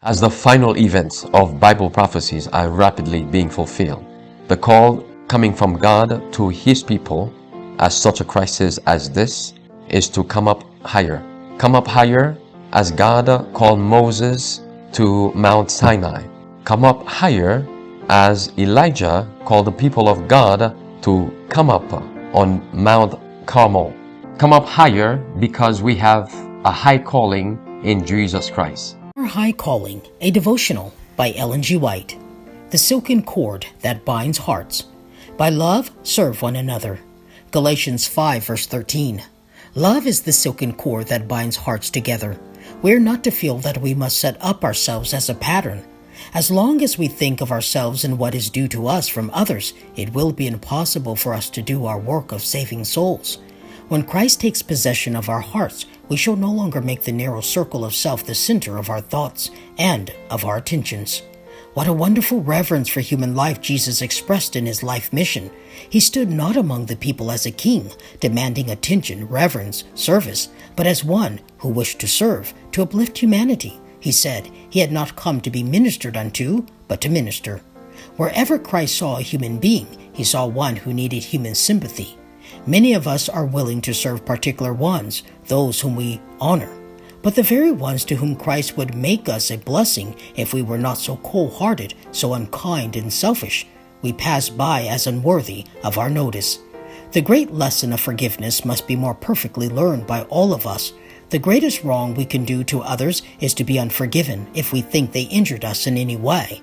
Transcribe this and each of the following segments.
As the final events of Bible prophecies are rapidly being fulfilled, the call coming from God to His people at such a crisis as this is to come up higher. Come up higher as God called Moses to Mount Sinai. Come up higher as Elijah called the people of God to come up on Mount Carmel. Come up higher because we have a high calling in Jesus Christ. Our High Calling, a devotional by Ellen G. White. The silken cord that binds hearts. By love, serve one another. Galatians 5 verse 13. Love is the silken cord that binds hearts together. We are not to feel that we must set up ourselves as a pattern. As long as we think of ourselves and what is due to us from others, it will be impossible for us to do our work of saving souls. When Christ takes possession of our hearts, we shall no longer make the narrow circle of self the center of our thoughts and of our attentions. What a wonderful reverence for human life Jesus expressed in his life mission. He stood not among the people as a king, demanding attention, reverence, service, but as one who wished to serve, to uplift humanity. He said he had not come to be ministered unto, but to minister. Wherever Christ saw a human being, he saw one who needed human sympathy. Many of us are willing to serve particular ones, those whom we honor. But the very ones to whom Christ would make us a blessing if we were not so cold-hearted, so unkind and selfish, we pass by as unworthy of our notice. The great lesson of forgiveness must be more perfectly learned by all of us. The greatest wrong we can do to others is to be unforgiven if we think they injured us in any way.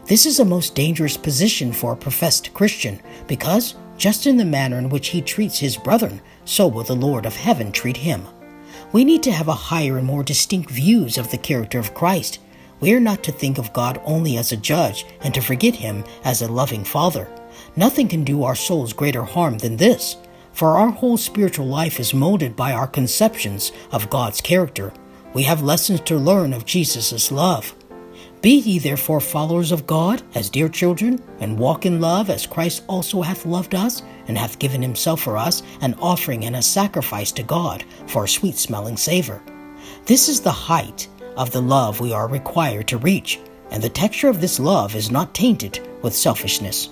This is a most dangerous position for a professed Christian, because just in the manner in which he treats his brethren, so will the Lord of heaven treat him. We need to have a higher and more distinct views of the character of Christ. We are not to think of God only as a judge and to forget him as a loving Father. Nothing can do our souls greater harm than this, for our whole spiritual life is molded by our conceptions of God's character. We have lessons to learn of Jesus' love. Be ye therefore followers of God as dear children, and walk in love as Christ also hath loved us, and hath given himself for us, an offering and a sacrifice to God for a sweet-smelling savor. This is the height of the love we are required to reach, and the texture of this love is not tainted with selfishness.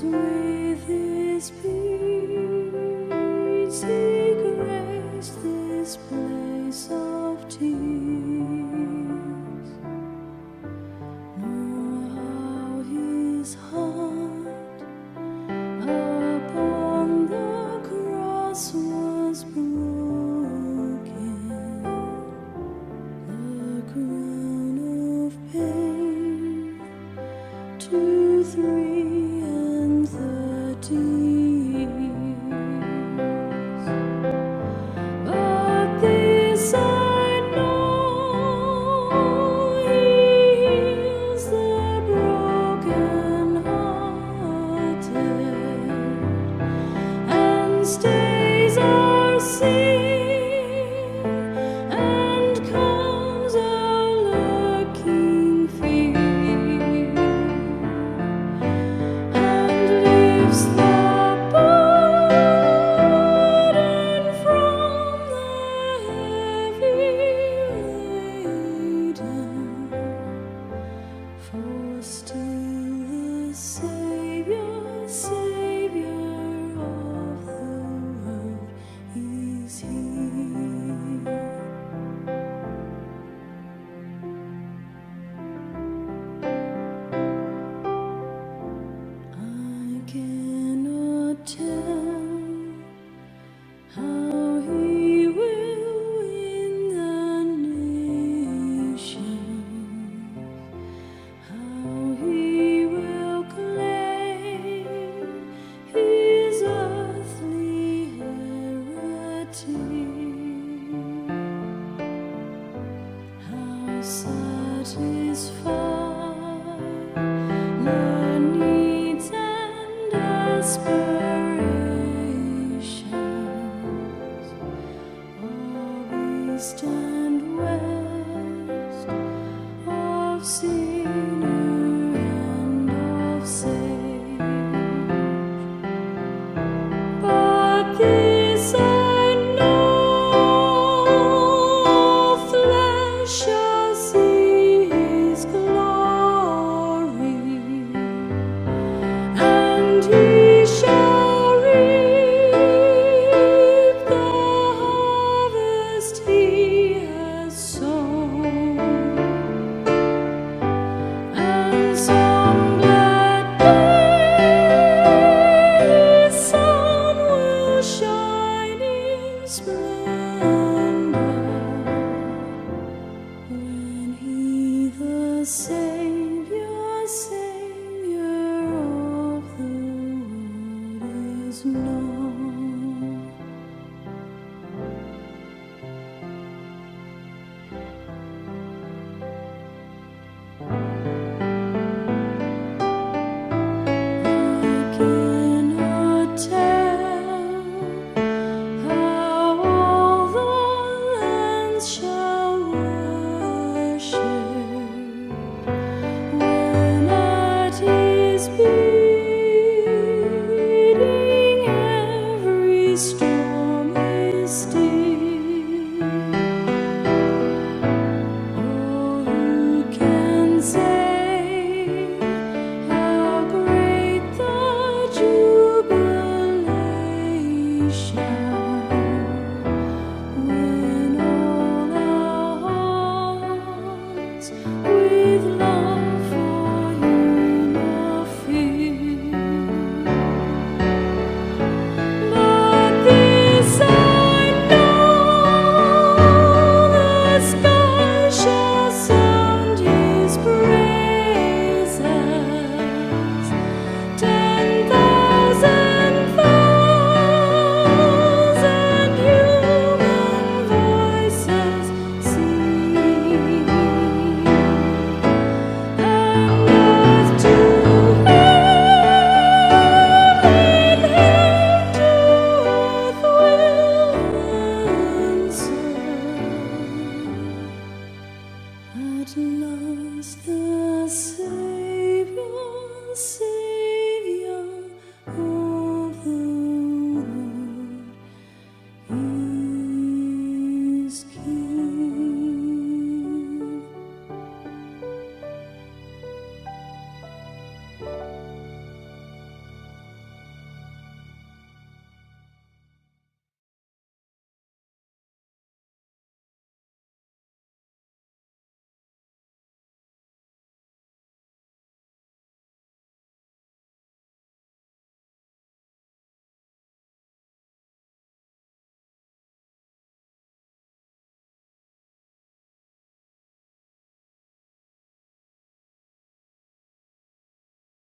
with his peace he graced this place of tears. Know how his heart upon the cross was broken, the crown of pain to 33 years. But this I know, he heals the broken-hearted and stays our sin and calms our lurking fear and lifts the burden from the heavy laden. For still the Savior of the world is here. I cannot tell how he will win the nations, how he will claim his earthly heritage, how satisfy the needs and aspirations of east and west, of sinner and of sage. But this I know, flesh shall see his glory, and he shall reap the harvest he has sown. And some glad day his sun will shine in splendor, when he, the Savior of the world, is known.